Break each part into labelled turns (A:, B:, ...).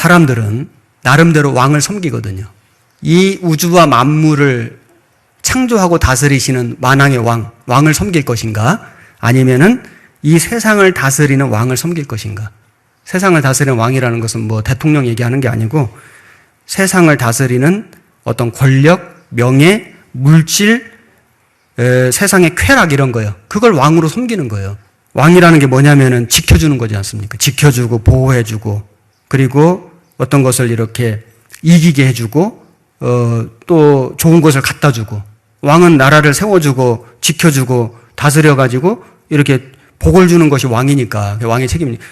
A: 사람들은 나름대로 왕을 섬기거든요. 이 우주와 만물을 창조하고 다스리시는 만왕의 왕을 섬길 것인가? 아니면은 이 세상을 다스리는 왕을 섬길 것인가? 세상을 다스리는 왕이라는 것은 뭐 대통령 얘기하는 게 아니고 세상을 다스리는 어떤 권력, 명예, 물질, 세상의 쾌락 이런 거예요. 그걸 왕으로 섬기는 거예요. 왕이라는 게 뭐냐면은 지켜주는 거지 않습니까? 지켜주고 보호해주고 그리고 어떤 것을 이렇게 이기게 해주고 또 좋은 것을 갖다 주고 왕은 나라를 세워주고 지켜주고 다스려가지고 이렇게 복을 주는 것이 왕이니까 왕의 책임이니까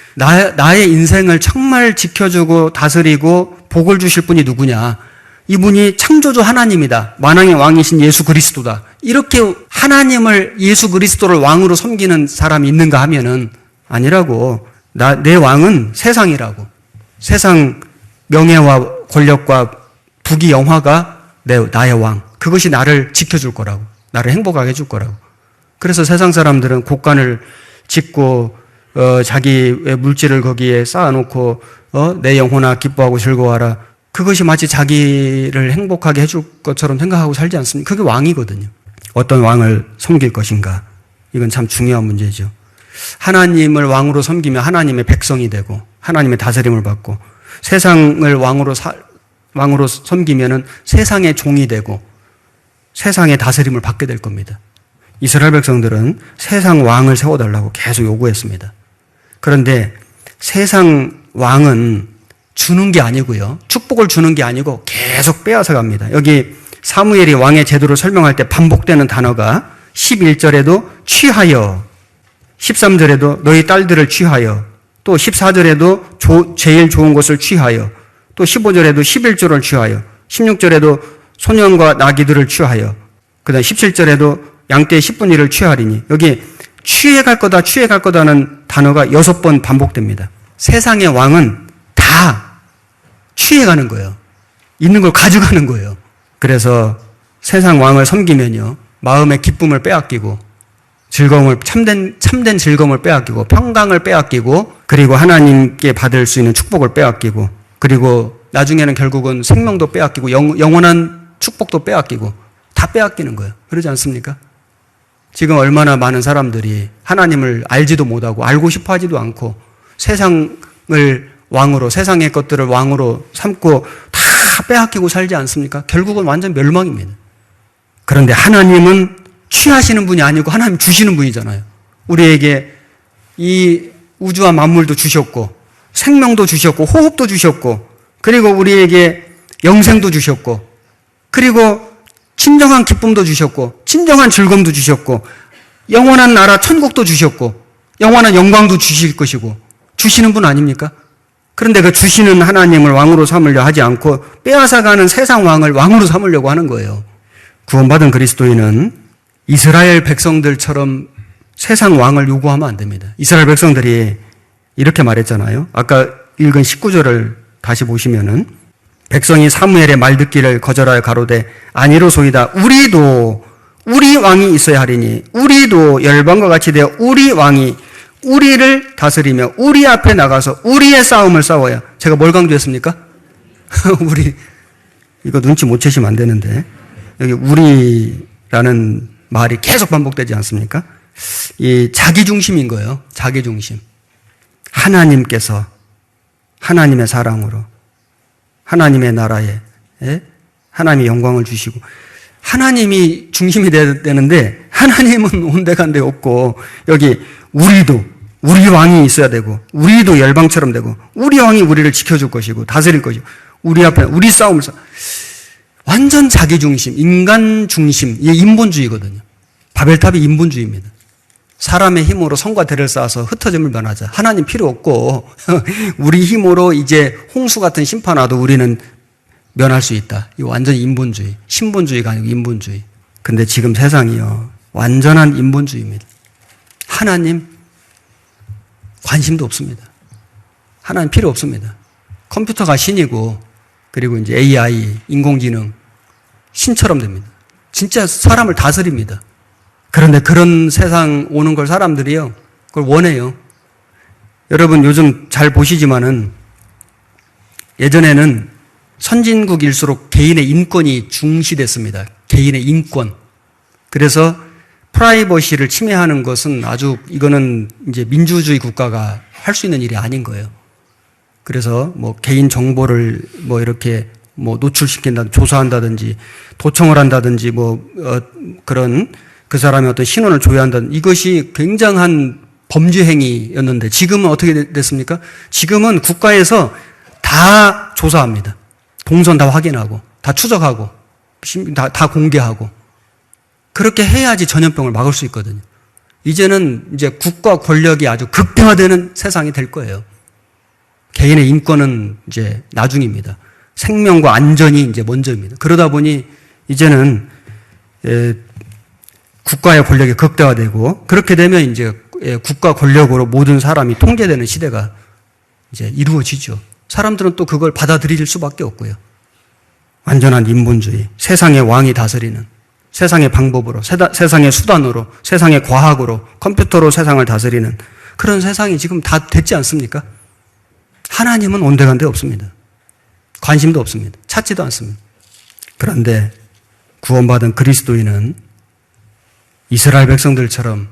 A: 나의 인생을 정말 지켜주고 다스리고 복을 주실 분이 누구냐? 이분이 창조주 하나님이다. 만왕의 왕이신 예수 그리스도다. 이렇게 하나님을 예수 그리스도를 왕으로 섬기는 사람이 있는가 하면은 아니라고. 내 왕은 세상이라고. 세상 명예와 권력과 부귀 영화가 나의 왕. 그것이 나를 지켜줄 거라고. 나를 행복하게 해줄 거라고. 그래서 세상 사람들은 곡간을 짓고 자기의 물질을 거기에 쌓아놓고 내 영혼아 기뻐하고 즐거워하라. 그것이 마치 자기를 행복하게 해줄 것처럼 생각하고 살지 않습니까? 그게 왕이거든요. 어떤 왕을 섬길 것인가? 이건 참 중요한 문제죠. 하나님을 왕으로 섬기면 하나님의 백성이 되고 하나님의 다스림을 받고 세상을 왕으로 섬기면은 세상의 종이 되고 세상의 다스림을 받게 될 겁니다. 이스라엘 백성들은 세상 왕을 세워달라고 계속 요구했습니다. 그런데 세상 왕은 주는 게 아니고요. 축복을 주는 게 아니고 계속 빼앗아 갑니다. 여기 사무엘이 왕의 제도를 설명할 때 반복되는 단어가 11절에도 취하여, 13절에도 너희 딸들을 취하여, 또 14절에도 제일 좋은 것을 취하여, 또 15절에도 11조를 취하여, 16절에도 소년과 나귀들을 취하여, 그 다음 17절에도 양떼의 10분의 1을 취하리니 여기 취해갈 거다는 단어가 6번 반복됩니다. 세상의 왕은 다 취해가는 거예요. 있는 걸 가져가는 거예요. 그래서 세상 왕을 섬기면요, 마음의 기쁨을 빼앗기고 즐거움을 참된 즐거움을 빼앗기고 평강을 빼앗기고 그리고 하나님께 받을 수 있는 축복을 빼앗기고 그리고 나중에는 결국은 생명도 빼앗기고 영원한 축복도 빼앗기고 다 빼앗기는 거예요. 그러지 않습니까? 지금 얼마나 많은 사람들이 하나님을 알지도 못하고 알고 싶어 하지도 않고 세상을 왕으로, 세상의 것들을 왕으로 삼고 다 빼앗기고 살지 않습니까? 결국은 완전 멸망입니다. 그런데 하나님은 취하시는 분이 아니고 하나님 주시는 분이잖아요. 우리에게 이 우주와 만물도 주셨고 생명도 주셨고 호흡도 주셨고 그리고 우리에게 영생도 주셨고 그리고 진정한 기쁨도 주셨고 진정한 즐거움도 주셨고 영원한 나라 천국도 주셨고 영원한 영광도 주실 것이고 주시는 분 아닙니까? 그런데 그 주시는 하나님을 왕으로 삼으려 하지 않고 빼앗아가는 세상 왕을 왕으로 삼으려고 하는 거예요. 구원받은 그리스도인은 이스라엘 백성들처럼 세상 왕을 요구하면 안 됩니다. 이스라엘 백성들이 이렇게 말했잖아요. 아까 읽은 19절을 다시 보시면은 백성이 사무엘의 말 듣기를 거절하여 가로되 아니로소이다. 우리도 우리 왕이 있어야 하리니 우리도 열방과 같이 되어 우리 왕이 우리를 다스리며 우리 앞에 나가서 우리의 싸움을 싸워야. 제가 뭘 강조했습니까? 우리. 이거 눈치 못 채시면 안 되는데 여기 우리라는 말이 계속 반복되지 않습니까? 이 자기중심인 거예요. 자기중심. 하나님께서 하나님의 사랑으로 하나님의 나라에 하나님의 영광을 주시고 하나님이 중심이 돼야 되는데 하나님은 온데간데 없고 여기 우리도 우리 왕이 있어야 되고 우리도 열방처럼 되고 우리 왕이 우리를 지켜줄 것이고 다스릴 것이고 우리 앞에 우리 싸움을 완전 자기중심, 인간중심, 이게 인본주의거든요. 바벨탑이 인본주의입니다. 사람의 힘으로 성과 대를 쌓아서 흩어짐을 면하자. 하나님 필요 없고 우리 힘으로 이제 홍수 같은 심판 와도 우리는 면할 수 있다. 이거 완전 인본주의. 신본주의가 아니고 인본주의. 근데 지금 세상이요. 완전한 인본주의입니다. 하나님 관심도 없습니다. 하나님 필요 없습니다. 컴퓨터가 신이고 그리고 이제 AI, 인공지능 신처럼 됩니다. 진짜 사람을 다스립니다. 그런데 그런 세상 오는 걸 사람들이요, 그걸 원해요. 여러분 요즘 잘 보시지만은 예전에는 선진국일수록 개인의 인권이 중시됐습니다. 개인의 인권. 그래서 프라이버시를 침해하는 것은 아주 이거는 이제 민주주의 국가가 할 수 있는 일이 아닌 거예요. 그래서 뭐 개인 정보를 뭐 이렇게 뭐 노출시킨다, 조사한다든지 도청을 한다든지 그런 그 사람의 어떤 신원을 조회한다든지 이것이 굉장한 범죄 행위였는데 지금은 어떻게 됐습니까? 지금은 국가에서 다 조사합니다. 동선 다 확인하고, 다 추적하고, 다 공개하고. 그렇게 해야지 전염병을 막을 수 있거든요. 이제는 이제 국가 권력이 아주 극대화되는 세상이 될 거예요. 개인의 인권은 이제 나중입니다. 생명과 안전이 이제 먼저입니다. 그러다 보니 이제는 국가의 권력이 극대화되고 그렇게 되면 이제 국가 권력으로 모든 사람이 통제되는 시대가 이제 이루어지죠. 사람들은 또 그걸 받아들일 수밖에 없고요. 완전한 인본주의, 세상의 왕이 다스리는 세상의 방법으로, 세상의 수단으로, 세상의 과학으로, 컴퓨터로 세상을 다스리는 그런 세상이 지금 다 됐지 않습니까? 하나님은 온데간데 없습니다. 관심도 없습니다. 찾지도 않습니다. 그런데 구원받은 그리스도인은 이스라엘 백성들처럼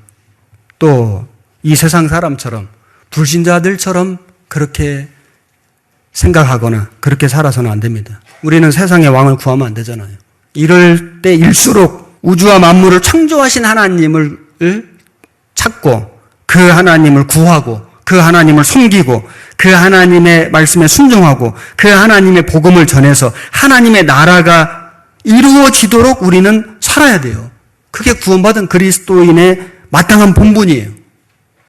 A: 또 이 세상 사람처럼 불신자들처럼 그렇게 생각하거나 그렇게 살아서는 안 됩니다. 우리는 세상의 왕을 구하면 안 되잖아요. 이럴 때일수록 우주와 만물을 창조하신 하나님을 찾고 그 하나님을 구하고 그 하나님을 섬기고 그 하나님의 말씀에 순종하고 그 하나님의 복음을 전해서 하나님의 나라가 이루어지도록 우리는 살아야 돼요. 그게 구원받은 그리스도인의 마땅한 본분이에요.